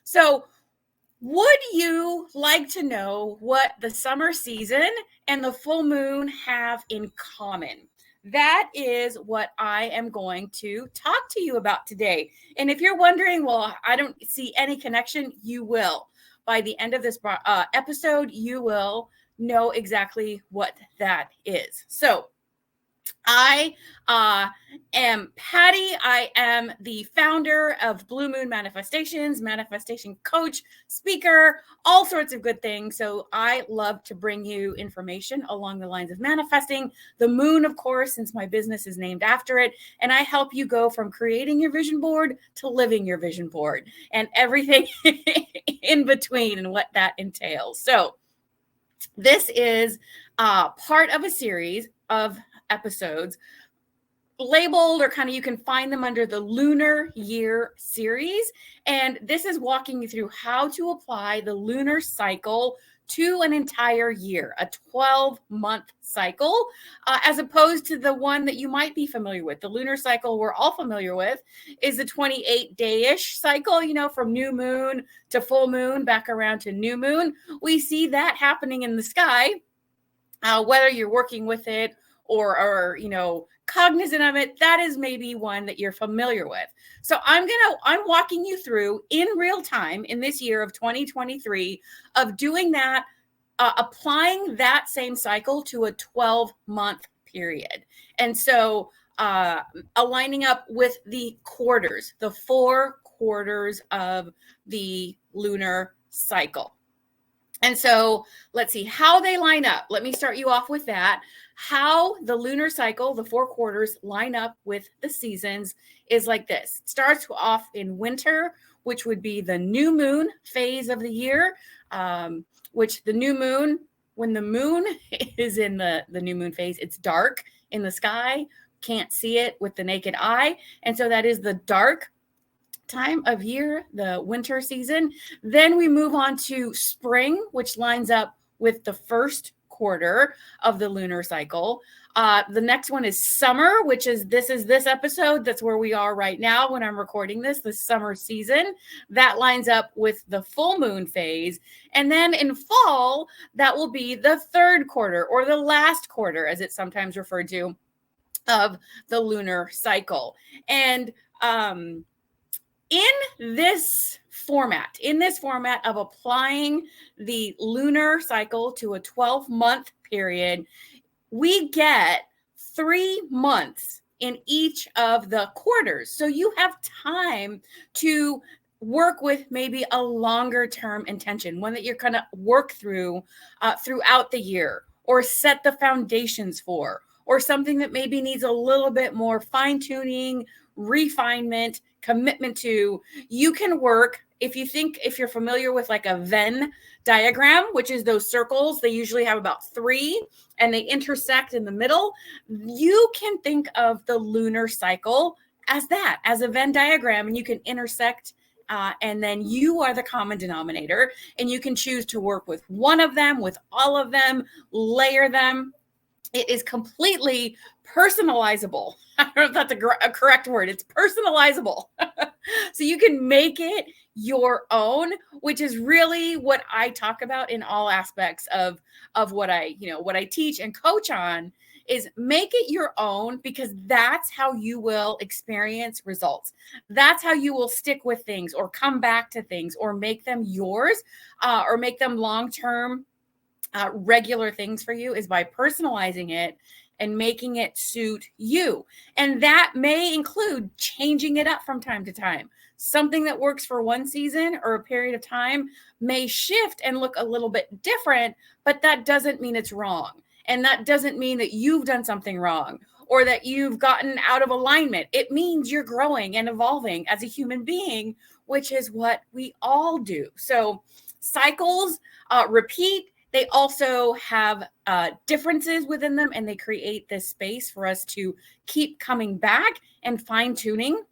So would you like to know what the summer season and the full moon have in common? That is what I am going to talk to you about today. And if you're wondering, well, I don't see any connection, you will. By the end of this episode, you will know exactly what that is. So I am Patty. I am the founder of Blue Moon Manifestations, manifestation coach, speaker, all sorts of good things. So I love to bring you information along the lines of manifesting the moon, of course, since my business is named after it. And I help you go from creating your vision board to living your vision board and everything in between and what that entails. So this is part of a series of episodes labeled, or kind of you can find them under the Lunar Year series. And this is walking you through how to apply the lunar cycle to an entire year, a 12-month cycle, as opposed to the one that you might be familiar with. The lunar cycle we're all familiar with is the 28-day-ish cycle, from new moon to full moon, back around to new moon. We see that happening in the sky, whether you're working with it or cognizant of it. That is maybe one that you're familiar with. So I'm walking you through in real time in this year of 2023 of doing that, applying that same cycle to a 12-month period. And so aligning up with the quarters, the 4 quarters of the lunar cycle. And so let's see how they line up. Let me start you off with that. How the lunar cycle, the 4 quarters, line up with the seasons is like this. It starts off in winter, which would be the new moon phase of the year, which the new moon, when the moon is in the new moon phase, it's dark in the sky, can't see it with the naked eye. And so that is the dark time of year, the winter season. Then we move on to spring, which lines up with the first quarter of the lunar cycle. The next one is summer, which is this episode. That's where we are right now when I'm recording this, the summer season. That lines up with the full moon phase. And then in fall, that will be the third quarter, or the last quarter, as it's sometimes referred to, of the lunar cycle. And in this format of applying the lunar cycle to a 12-month period, we get 3 months in each of the quarters. So you have time to work with maybe a longer term intention, one that you're going to work through throughout the year, or set the foundations for, or something that maybe needs a little bit more fine tuning, refinement, commitment to. You can work, if you're familiar with like a Venn diagram, which is those circles, they usually have about 3 and they intersect in the middle. You can think of the lunar cycle as that, as a Venn diagram, and you can intersect and then you are the common denominator, and you can choose to work with one of them, with all of them, layer them. It is completely personalizable. I don't know if that's a correct word. It's personalizable. So you can make it your own, which is really what I talk about in all aspects of what I teach and coach on, is make it your own, because that's how you will experience results. That's how you will stick with things, or come back to things, or make them yours, or make them long-term regular things for you, is by personalizing it and making it suit you. And that may include changing it up from time to time. Something that works for one season or a period of time may shift and look a little bit different, but that doesn't mean it's wrong. And that doesn't mean that you've done something wrong or that you've gotten out of alignment. It means you're growing and evolving as a human being, which is what we all do. So cycles repeat. They also have differences within them, and they create this space for us to keep coming back and fine-tuning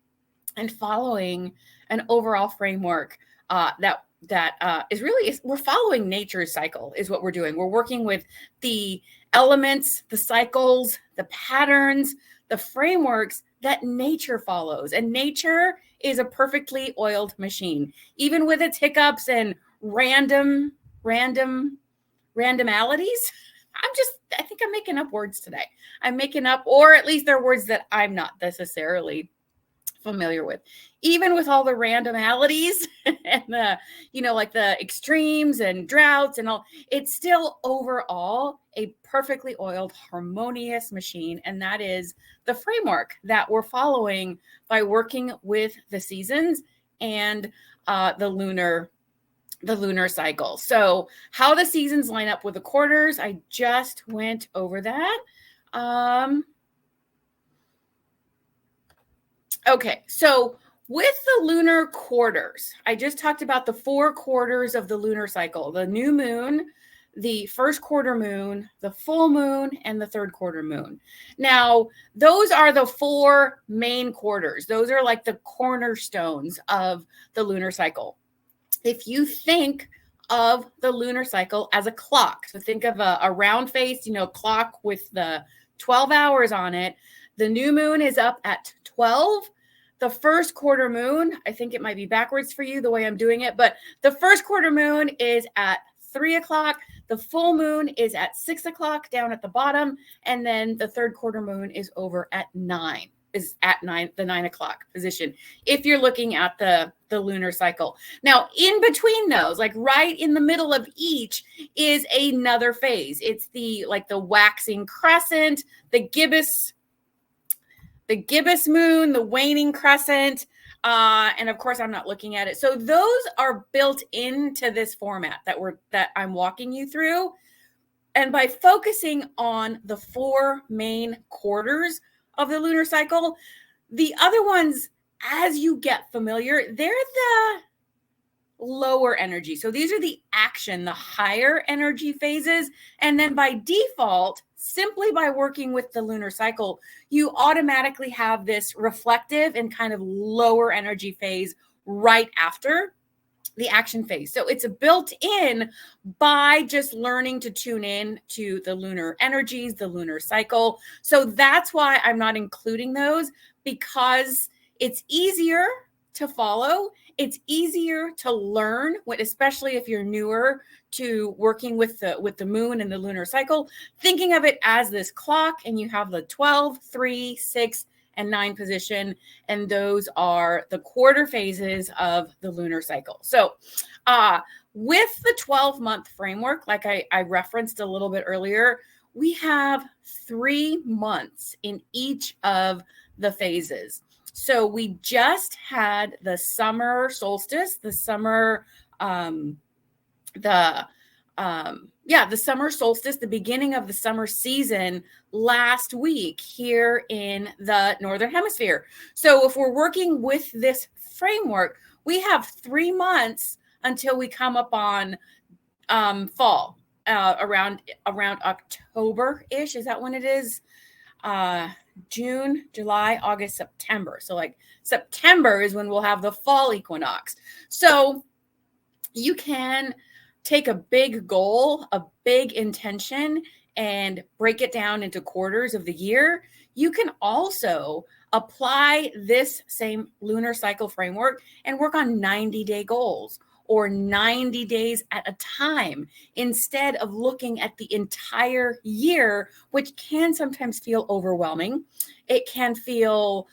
and following an overall framework that is really, we're following nature's cycle is what we're doing. We're working with the elements, the cycles, the patterns, the frameworks that nature follows. And nature is a perfectly oiled machine, even with its hiccups and randomalities. I think I'm making up words today. I'm making up, or at least they're words that I'm not necessarily familiar with. Even with all the randomalities and the, like the extremes and droughts and all, it's still overall a perfectly oiled, harmonious machine. And that is the framework that we're following by working with the seasons and the lunar cycle. So how the seasons line up with the quarters, I just went over that. Okay, so with the lunar quarters, I just talked about the 4 quarters of the lunar cycle: the new moon, the first quarter moon, the full moon, and the third quarter moon. Now, those are the 4 main quarters. Those are like the cornerstones of the lunar cycle. If you think of the lunar cycle as a clock, so think of a round face, clock with the 12 hours on it. The new moon is up at 12. The first quarter moon, I think it might be backwards for you the way I'm doing it, but the first quarter moon is at 3 o'clock. The full moon is at 6 o'clock down at the bottom. And then the third quarter moon is over at 9, the 9 o'clock position, if you're looking at the lunar cycle. Now, in between those, like right in the middle of each, is another phase. It's the waxing crescent, the gibbous moon, the waning crescent, and of course I'm not looking at it. So those are built into this format that I'm walking you through. And by focusing on the 4 main quarters of the lunar cycle, the other ones, as you get familiar, they're the lower energy. So these are the action, the higher energy phases. And then by default, simply by working with the lunar cycle, you automatically have this reflective and kind of lower energy phase right after the action phase. So it's built in by just learning to tune in to the lunar energies, the lunar cycle. So that's why I'm not including those, because it's easier to follow. It's easier to learn, especially if you're newer to working with the moon and the lunar cycle, thinking of it as this clock, and you have the 12, 3, 6, and 9 position, and those are the quarter phases of the lunar cycle. So with the 12-month framework, like I referenced a little bit earlier, we have 3 months in each of the phases. So we just had the summer solstice, the summer solstice, the beginning of the summer season last week here in the Northern Hemisphere. So if we're working with this framework, we have 3 months until we come up on fall, around October-ish. Is that when it is? June, July, August, September. So like September is when we'll have the fall equinox. So you can take a big goal, a big intention, and break it down into quarters of the year. You can also apply this same lunar cycle framework and work on 90-day goals, or 90 days at a time, instead of looking at the entire year, which can sometimes feel overwhelming. It can feel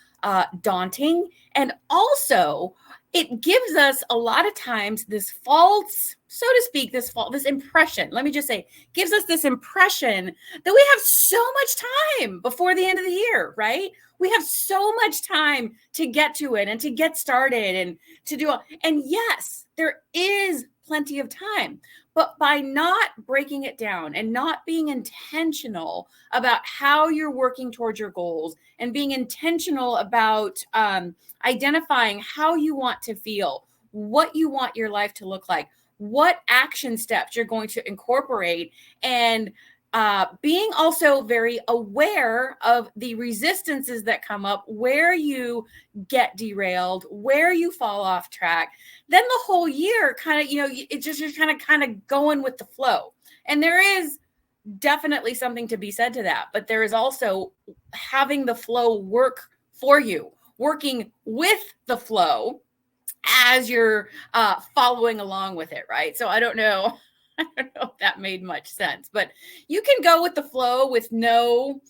daunting. And also, it gives us a lot of times this false, so to speak, this impression, let me just say, gives us this impression that we have so much time before the end of the year, right? We have so much time to get to it and to get started and to do all. And yes, there is plenty of time, but by not breaking it down and not being intentional about how you're working towards your goals, and being intentional about identifying how you want to feel, what you want your life to look like, what action steps you're going to incorporate, and being also very aware of the resistances that come up, where you get derailed, where you fall off track, then the whole year kind of, it's just, you're kind of going with the flow. And there is definitely something to be said to that, but there is also having the flow work for you, working with the flow as you're following along with it, right? So I don't know. I don't know if that made much sense, but you can go with the flow with no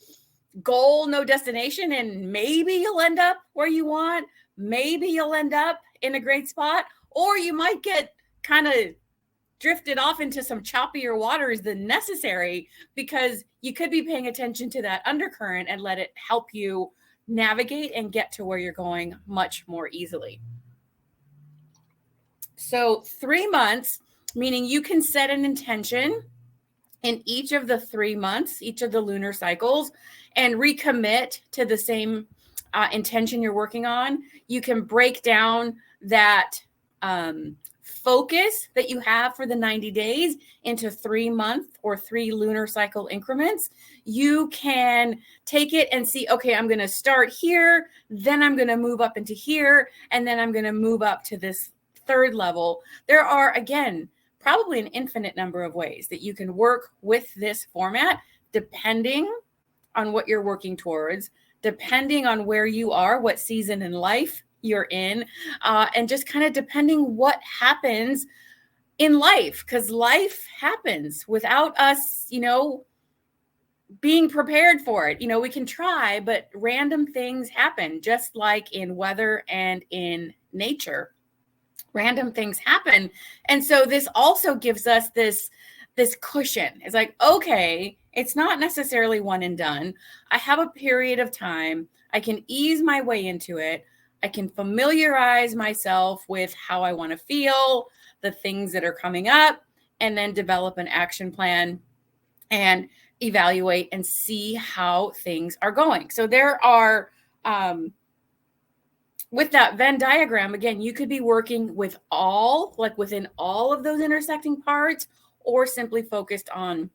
goal, no destination, and maybe you'll end up where you want. Maybe you'll end up in a great spot, or you might get kind of drifted off into some choppier waters than necessary, because you could be paying attention to that undercurrent and let it help you navigate and get to where you're going much more easily. So 3 months, meaning you can set an intention in each of the 3 months, each of the lunar cycles, and recommit to the same intention you're working on. You can break down that focus that you have for the 90 days into 3 month or 3 lunar cycle increments. You can take it and see, okay, I'm going to start here, then I'm going to move up into here, and then I'm going to move up to this third level. There are, again, probably an infinite number of ways that you can work with this format, depending on what you're working towards, depending on where you are, what season in life you're in, and just kind of depending what happens in life, because life happens without us, being prepared for it. We can try, but random things happen, just like in weather and in nature. Random things happen. And so this also gives us this cushion. It's like, okay, it's not necessarily one and done. I have a period of time. I can ease my way into it. I can familiarize myself with how I want to feel, the things that are coming up, and then develop an action plan and evaluate and see how things are going. So there are, with that Venn diagram, again, you could be working with within all of those intersecting parts, or simply focused on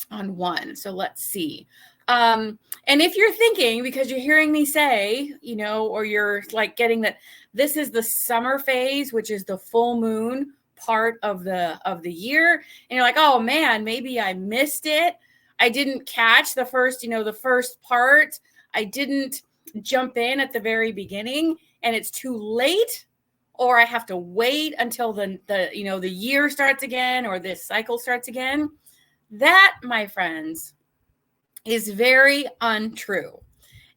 one. So let's see. And if you're thinking, because you're hearing me say, or you're like getting that this is the summer phase, which is the full moon part of the year, and you're like, oh man, maybe I missed it. I didn't catch the first part. I didn't jump in at the very beginning, and it's too late, or I have to wait until the year starts again, or this cycle starts again. That, my friends, is very untrue.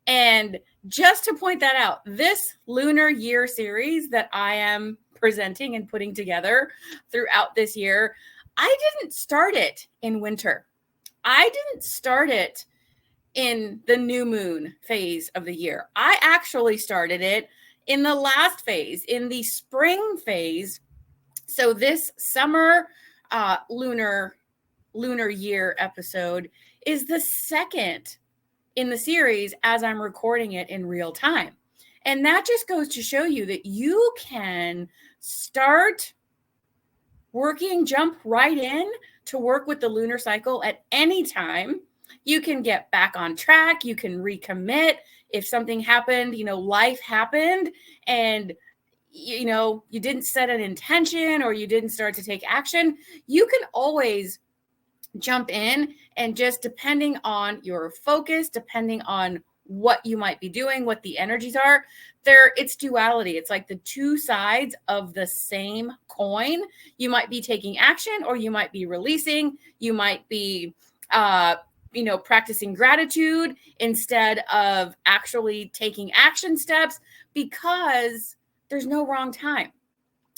And just to point that out, this lunar year series that I am presenting and putting together throughout this year, I didn't start it in winter. I didn't start it in the new moon phase of the year. I actually started it in the last phase, in the spring phase. So this summer lunar year episode is the second in the series as I'm recording it in real time. And that just goes to show you that you can start working, jump right in to work with the lunar cycle at any time. You can get back on track. You can recommit. If something happened, life happened, and you didn't set an intention, or you didn't start to take action, you can always jump in, and just depending on your focus, depending on what you might be doing, what the energies are, it's duality. It's like the two sides of the same coin. You might be taking action, or you might be releasing. You might be practicing gratitude instead of actually taking action steps, because there's no wrong time.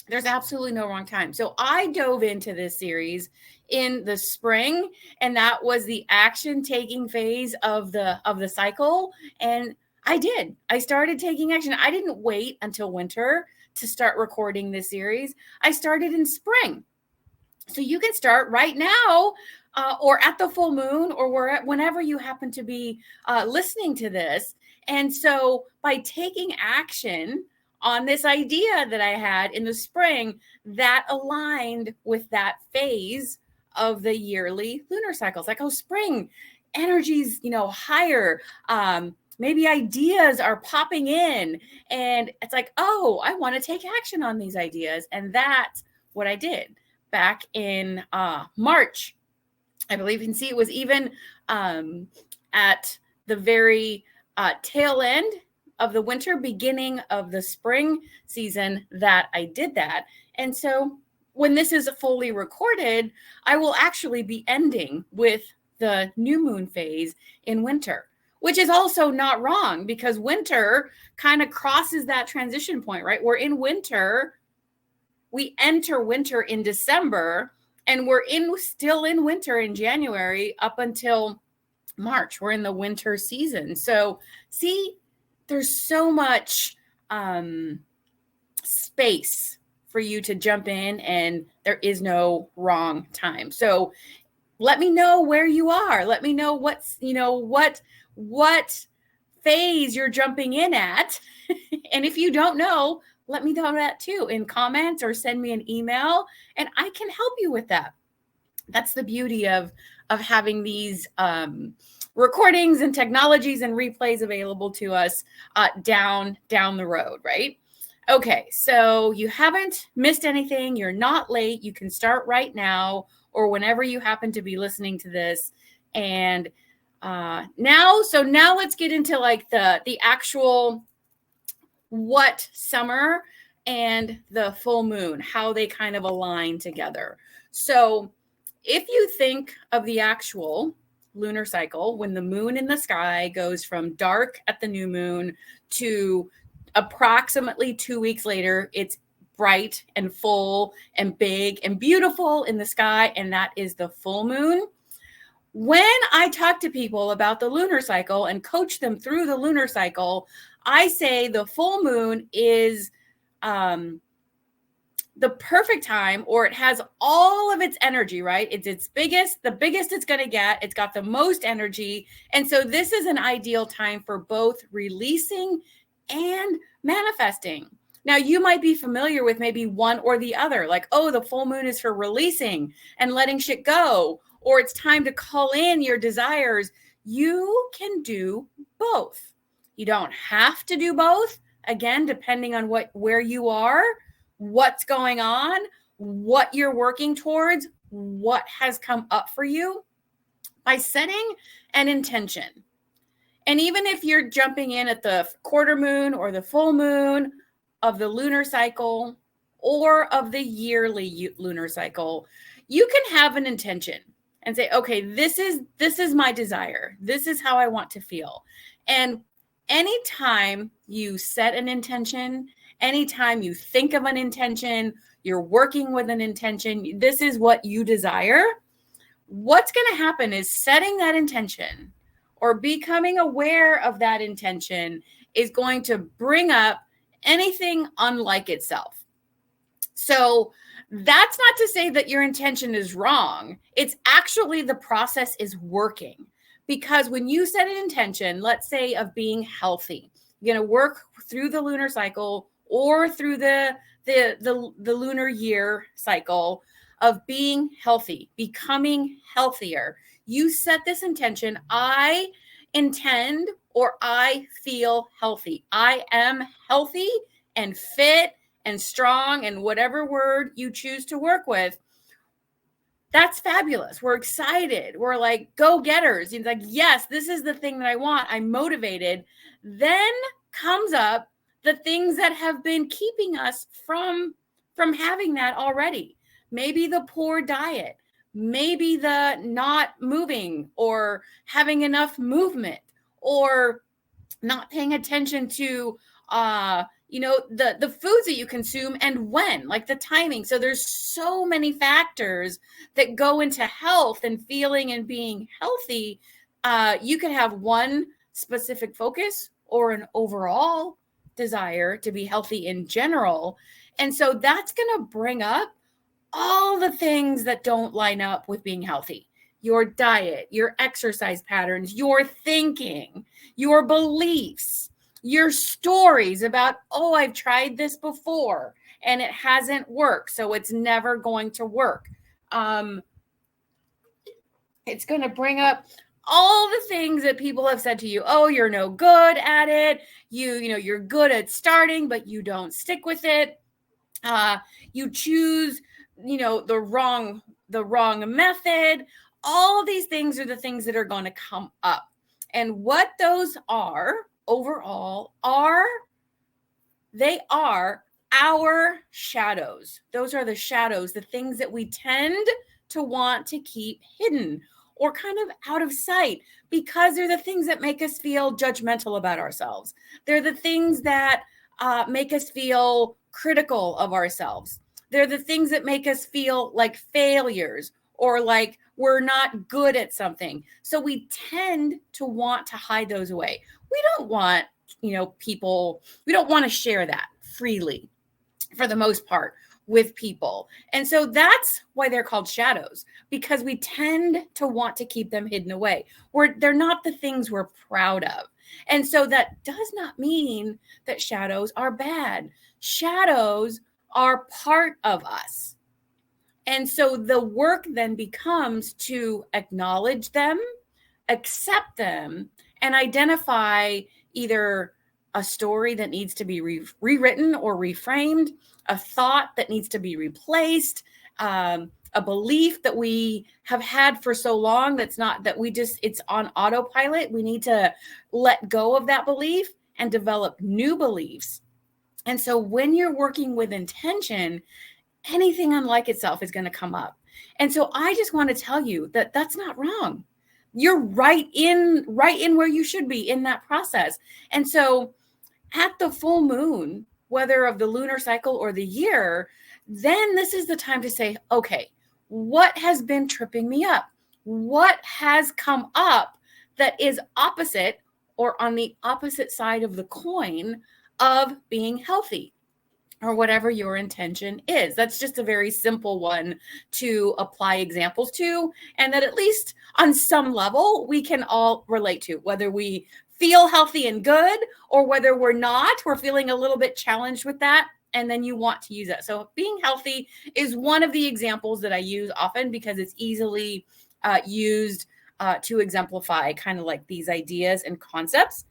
There's absolutely no wrong time. So I dove into this series in the spring, and that was the action taking phase of the cycle. And I started taking action. I didn't wait until winter to start recording this series. I started in spring. So you can start right now, or at the full moon, or whenever you happen to be listening to this. And so by taking action on this idea that I had in the spring, that aligned with that phase of the yearly lunar cycles. Like, spring energy's, higher. Maybe ideas are popping in, and it's like, I want to take action on these ideas. And that's what I did back in March. I believe you can see it was even at the very tail end, of the winter, beginning of the spring season that I did that. And so when this is fully recorded, I will actually be ending with the new moon phase in winter, which is also not wrong because winter kind of crosses that transition point, right? We're in winter. We enter winter in December, and we're still in winter in January up until March. We're in the winter season. So see, there's so much space for you to jump in, and there is no wrong time. So let me know where you are. Let me know what phase you're jumping in at. And if you don't know, let me know that too in comments or send me an email and I can help you with that. That's the beauty of having these recordings and technologies and replays available to us down the road, right? Okay, so you haven't missed anything. You're not late. You can start right now or whenever you happen to be listening to this. And now let's get into like the actual what summer and the full moon, how they kind of align together. So if you think of the actual lunar cycle, when the moon in the sky goes from dark at the new moon to approximately 2 weeks later, it's bright and full and big and beautiful in the sky, and that is the full moon. When I talk to people about the lunar cycle and coach them through the lunar cycle, I say the full moon is the perfect time, or it has all of its energy, right? It's the biggest it's going to get. It's got the most energy. And so this is an ideal time for both releasing and manifesting. Now, you might be familiar with maybe one or the other, like, oh, the full moon is for releasing and letting shit go, or it's time to call in your desires. You can do both. You don't have to do both. Again, depending on where you are, what's going on, what you're working towards, what has come up for you by setting an intention. And even if you're jumping in at the quarter moon or the full moon of the lunar cycle or of the yearly lunar cycle, you can have an intention and say, okay, this is my desire. This is how I want to feel. And anytime you set an intention, anytime you think of an intention, you're working with an intention, this is what you desire. What's going to happen is setting that intention or becoming aware of that intention is going to bring up anything unlike itself. So that's not to say that your intention is wrong. It's actually the process is working. Because when you set an intention, let's say of being healthy, you're going to work through the lunar cycle or through the lunar year cycle of being healthy, becoming healthier. You set this intention, I intend or I feel healthy. I am healthy and fit and strong and whatever word you choose to work with. That's fabulous. We're excited. We're like go-getters. It's like, yes, this is the thing that I want. I'm motivated. Then comes up the things that have been keeping us from having that already. Maybe the poor diet, maybe the not moving or having enough movement or not paying attention to the foods that you consume and when, like the timing. So there's so many factors that go into health and feeling and being healthy. You can have one specific focus or an overall desire to be healthy in general. And so that's going to bring up all the things that don't line up with being healthy. Your diet, your exercise patterns, your thinking, your beliefs, your stories about, oh, I've tried this before and it hasn't worked, so it's never going to work. It's going to bring up all the things that people have said to you. Oh, you're no good at it. You're good at starting, but you don't stick with it. You choose, the wrong method. All of these things are the things that are going to come up. And what those are overall they are our shadows. Those are the shadows, the things that we tend to want to keep hidden or kind of out of sight, because they're the things that make us feel judgmental about ourselves. They're the things that make us feel critical of ourselves. They're the things that make us feel like failures or like we're not good at something. So we tend to want to hide those away. We don't want, people, we don't want to share that freely for the most part with people. And so that's why they're called shadows, because we tend to want to keep them hidden away, where they're not the things we're proud of. And so that does not mean that shadows are bad. Shadows are part of us. And so the work then becomes to acknowledge them, accept them, and identify either a story that needs to be rewritten or reframed, a thought that needs to be replaced, a belief that we have had for so long it's on autopilot. We need to let go of that belief and develop new beliefs. And so when you're working with intention, anything unlike itself is going to come up. And so I just want to tell you that that's not wrong. You're right in where you should be in that process. And so at the full moon, whether of the lunar cycle or the year, then this is the time to say, okay, what has been tripping me up? What has come up that is opposite or on the opposite side of the coin of being healthy, or whatever your intention is? That's just a very simple one to apply examples to, and that at least on some level we can all relate to, whether we feel healthy and good or whether we're not, we're feeling a little bit challenged with that, and then you want to use that. So being healthy is one of the examples that I use often because it's easily used to exemplify kind of like these ideas and concepts.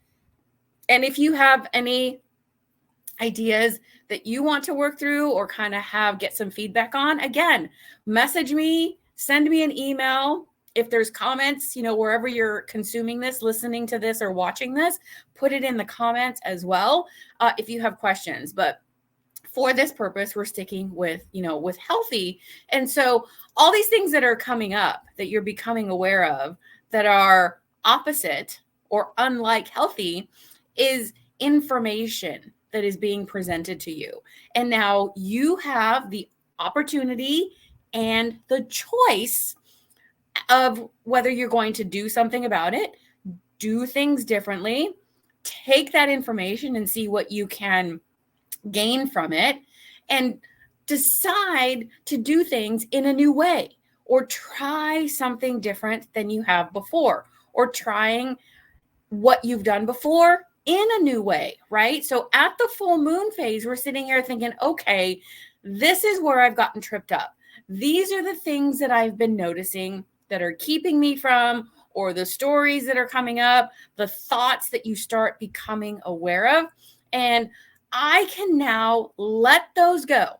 And if you have any ideas that you want to work through or kind of get some feedback on, again, message me, send me an email. If there's comments, wherever you're consuming this, listening to this or watching this, put it in the comments as well if you have questions. But for this purpose, we're sticking with healthy. And so all these things that are coming up that you're becoming aware of that are opposite or unlike healthy is information that is being presented to you. And now you have the opportunity and the choice of whether you're going to do something about it, do things differently, take that information and see what you can gain from it, and decide to do things in a new way, or try something different than you have before, or trying what you've done before in a new way, right? So at the full moon phase, we're sitting here thinking, okay, this is where I've gotten tripped up. These are the things that I've been noticing that are keeping me from, or the stories that are coming up, the thoughts that you start becoming aware of. And I can now let those go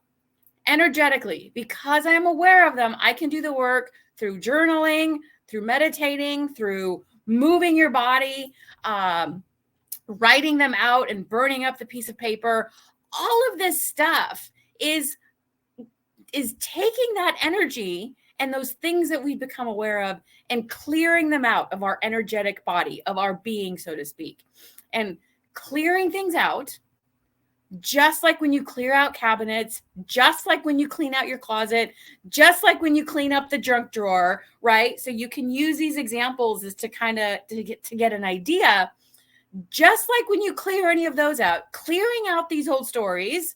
energetically because I'm aware of them. I can do the work through journaling, through meditating, through moving your body, writing them out and burning up the piece of paper. All of this stuff is taking that energy and those things that we've become aware of and clearing them out of our energetic body, of our being, so to speak. And clearing things out, just like when you clear out cabinets, just like when you clean out your closet, just like when you clean up the junk drawer, right? So you can use these examples as to kind of to get an idea. Just like when you clear any of those out, clearing out these old stories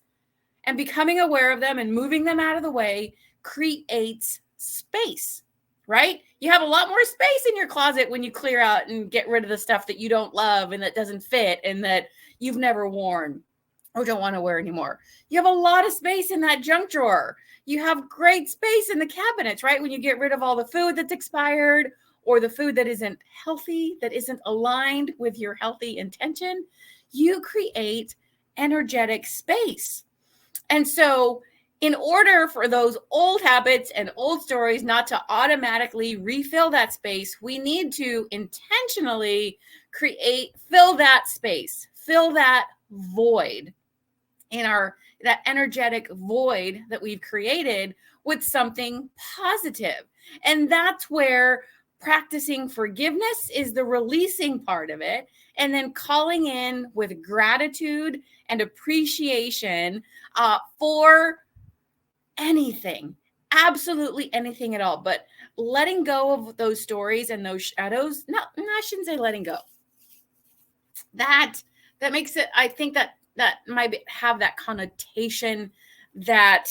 and becoming aware of them and moving them out of the way creates space, right? You have a lot more space in your closet when you clear out and get rid of the stuff that you don't love and that doesn't fit and that you've never worn or don't want to wear anymore. You have a lot of space in that junk drawer. You have great space in the cabinets, right? When you get rid of all the food that's expired or the food that isn't healthy, that isn't aligned with your healthy intention, you create energetic space. And so in order for those old habits and old stories not to automatically refill that space, we need to intentionally fill that space, fill that void in that energetic void that we've created with something positive. And that's where practicing forgiveness is the releasing part of it. And then calling in with gratitude and appreciation for anything, absolutely anything at all. But letting go of those stories and those shadows, no, I shouldn't say letting go. That makes it, I think that might have that connotation that,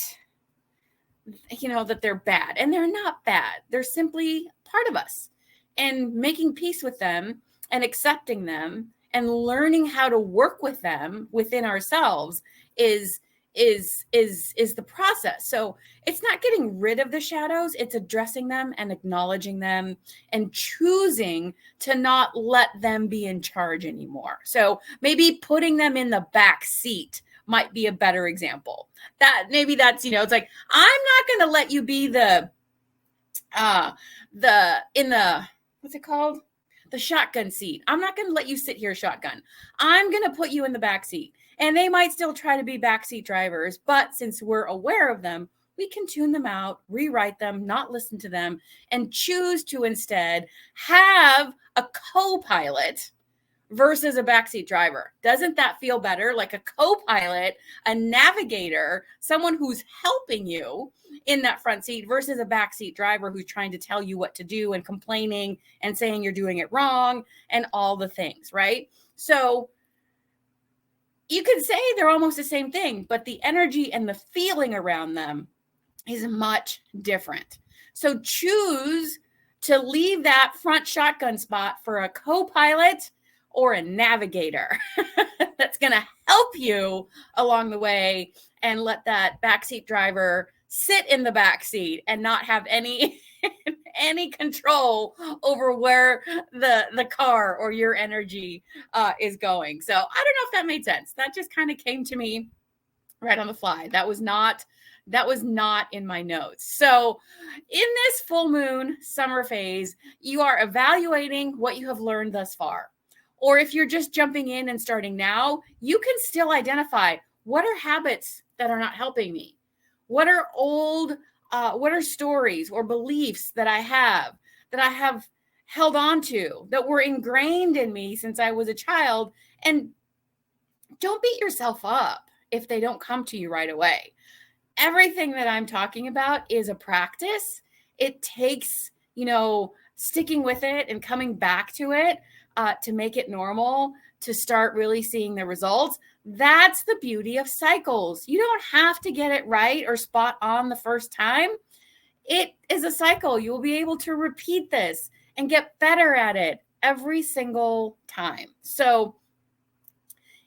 that they're bad, and they're not bad. They're simply part of us, and making peace with them and accepting them and learning how to work with them within ourselves is the process. So it's not getting rid of the shadows, it's addressing them and acknowledging them and choosing to not let them be in charge anymore. So maybe putting them in the back seat might be a better example. That maybe that's, it's like, I'm not going to let you be what's it called? The shotgun seat. I'm not going to let you sit here shotgun. I'm going to put you in the back seat. And they might still try to be backseat drivers, but since we're aware of them, we can tune them out, rewrite them, not listen to them, and choose to instead have a co-pilot versus a backseat driver. Doesn't that feel better? Like a co-pilot, a navigator, someone who's helping you in that front seat versus a backseat driver who's trying to tell you what to do and complaining and saying you're doing it wrong and all the things, right? So you could say they're almost the same thing, but the energy and the feeling around them is much different. So choose to leave that front shotgun spot for a co-pilot or a navigator that's going to help you along the way, and let that backseat driver sit in the backseat and not have any control over where the car or your energy is going. So I don't know if that made sense. That just kind of came to me right on the fly. That was not in my notes. So in this full moon summer phase, you are evaluating what you have learned thus far. Or if you're just jumping in and starting now, you can still identify what are habits that are not helping me. What are what are stories or beliefs that I have held on to that were ingrained in me since I was a child? And don't beat yourself up if they don't come to you right away. Everything that I'm talking about is a practice. It takes, sticking with it and coming back to it to make it normal, to start really seeing the results. That's the beauty of cycles. You don't have to get it right or spot on the first time. It is a cycle. You will be able to repeat this and get better at it every single time. So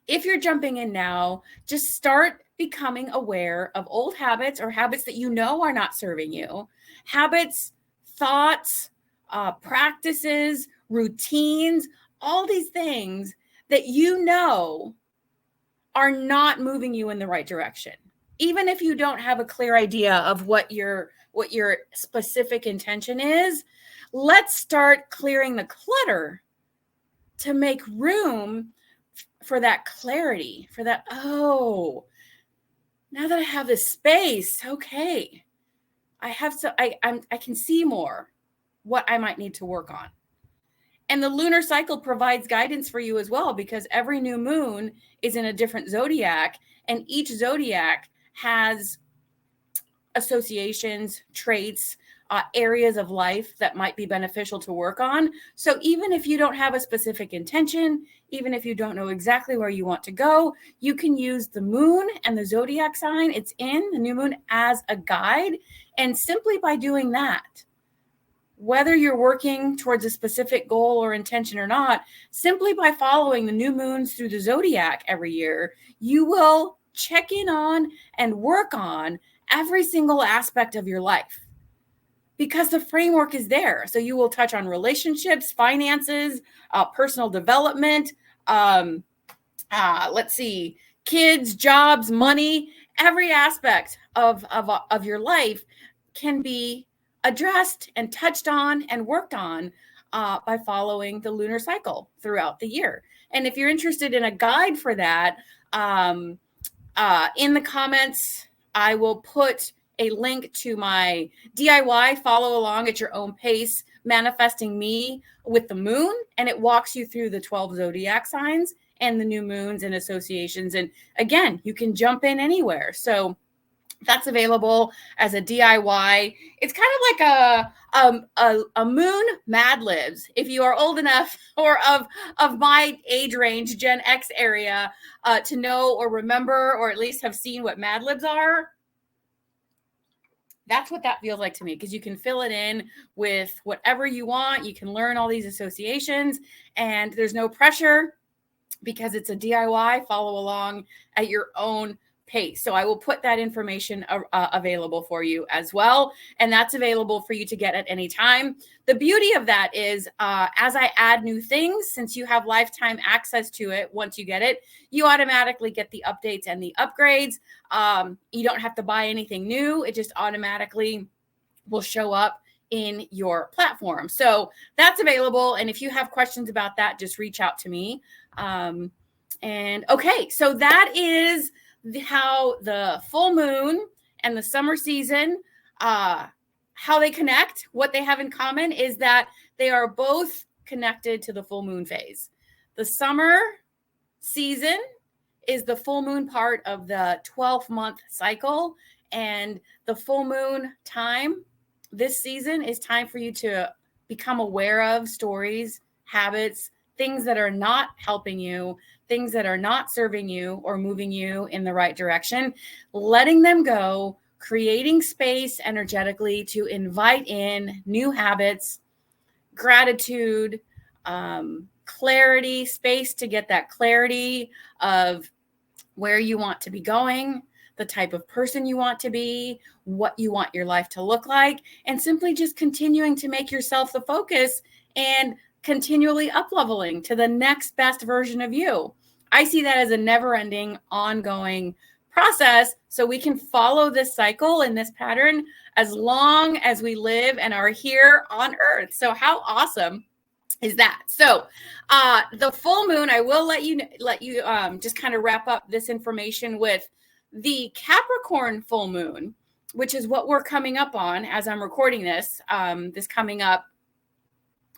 if you're jumping in now, just start becoming aware of old habits or habits that are not serving you. Habits, thoughts, practices, routines, all these things that are not moving you in the right direction. Even if you don't have a clear idea of what your specific intention is, let's start clearing the clutter to make room for that clarity, for that, now that I have this space, okay, I can see more what I might need to work on. And the lunar cycle provides guidance for you as well, because every new moon is in a different zodiac, and each zodiac has associations, traits, areas of life that might be beneficial to work on. So even if you don't have a specific intention, even if you don't know exactly where you want to go, you can use the moon and the zodiac sign it's in, the new moon, as a guide. And simply by doing that, whether you're working towards a specific goal or intention or not, simply by following the new moons through the zodiac every year, you will check in on and work on every single aspect of your life, because the framework is there. So you will touch on relationships, finances, personal development, kids, jobs, money. Every aspect of your life can be addressed and touched on and worked on by following the lunar cycle throughout the year. And if you're interested in a guide for that, in the comments, I will put a link to my DIY follow along at your own pace, manifesting me with the moon. And it walks you through the 12 zodiac signs and the new moons and associations. And again, you can jump in anywhere. So that's available as a DIY. It's kind of like a moon Mad Libs. If you are old enough or of my age range, Gen X area, to know or remember or at least have seen what Mad Libs are, that's what that feels like to me, because you can fill it in with whatever you want. You can learn all these associations and there's no pressure because it's a DIY, follow along at your own pace. So I will put that information available for you as well. And that's available for you to get at any time. The beauty of that is as I add new things, since you have lifetime access to it, once you get it, you automatically get the updates and the upgrades. You don't have to buy anything new. It just automatically will show up in your platform. So that's available. And if you have questions about that, just reach out to me. And okay, so that is how the full moon and the summer season, how they connect. What they have in common is that they are both connected to the full moon phase. The summer season is the full moon part of the 12-month cycle, and the full moon time this season is time for you to become aware of stories, habits, things that are not helping you, things that are not serving you or moving you in the right direction, letting them go, creating space energetically to invite in new habits, gratitude, clarity, space to get that clarity of where you want to be going, the type of person you want to be, what you want your life to look like, and simply just continuing to make yourself the focus and continually up-leveling to the next best version of you. I see that as a never-ending, ongoing process, so we can follow this cycle and this pattern as long as we live and are here on Earth. So how awesome is that? So the full moon, I will let you just kind of wrap up this information with the Capricorn full moon, which is what we're coming up on as I'm recording this, this coming up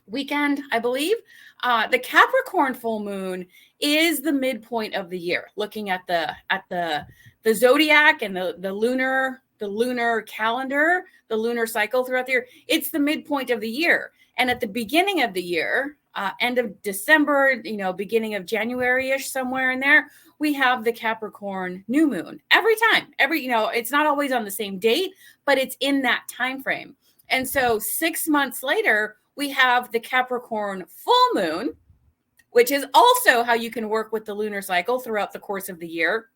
weekend, I believe. The Capricorn full moon is the midpoint of the year. Looking at the zodiac and the lunar calendar, the lunar cycle throughout the year, it's the midpoint of the year. And at the beginning of the year, end of December, beginning of January-ish, somewhere in there, we have the Capricorn new moon. Every time, it's not always on the same date, but it's in that time frame. And so 6 months later, we have the Capricorn full moon, which is also how you can work with the lunar cycle throughout the course of the year.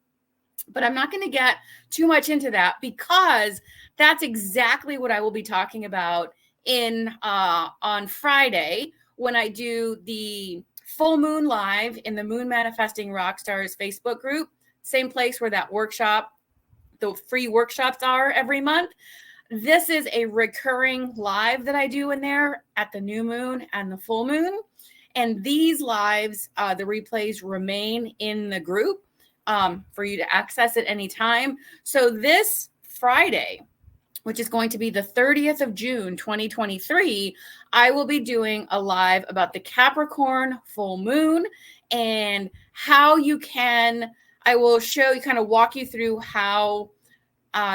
But I'm not going to get too much into that because that's exactly what I will be talking about on Friday when I do the full moon live in the Moon Manifesting Rockstars Facebook group, same place where that workshop, the free workshops are every month. This is a recurring live that I do in there at the new moon and the full moon. And these lives, the replays remain in the group for you to access at any time. So this Friday, which is going to be the 30th of June, 2023, I will be doing a live about the Capricorn full moon and how I will show you, kind of walk you through how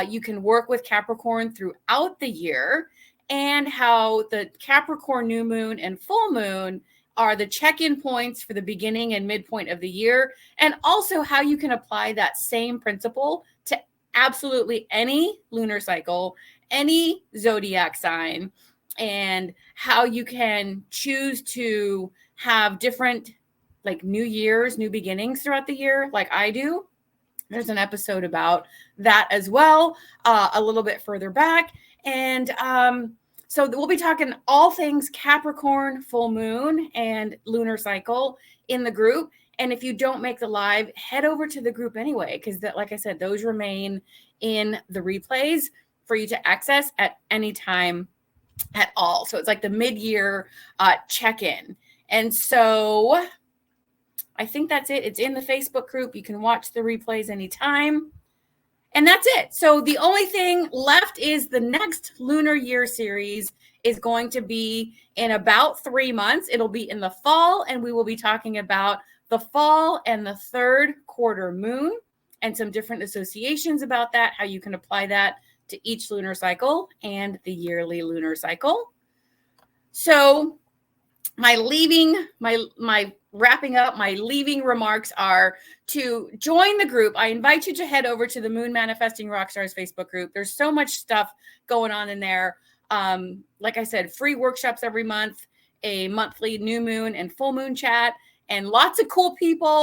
you can work with Capricorn throughout the year, and how the Capricorn new moon and full moon are the check-in points for the beginning and midpoint of the year, and also how you can apply that same principle to absolutely any lunar cycle, any zodiac sign, and how you can choose to have different new years, new beginnings throughout the year, like I do. There's an episode about that as well, a little bit further back. And so we'll be talking all things Capricorn, full moon, and lunar cycle in the group. And if you don't make the live, head over to the group anyway, because like I said, those remain in the replays for you to access at any time at all. So it's like the mid-year check-in. And so I think that's it. It's in the Facebook group. You can watch the replays anytime. And that's it. So the only thing left is the next lunar year series is going to be in about 3 months. It'll be in the fall, and we will be talking about the fall and the third quarter moon and some different associations about that, how you can apply that to each lunar cycle and the yearly lunar cycle. So my wrapping up, my leaving remarks are to join the group. I invite you to head over to the Moon Manifesting Rockstars Facebook group. There's so much stuff going on in there. Like I said, free workshops every month, a monthly new moon and full moon chat, and lots of cool people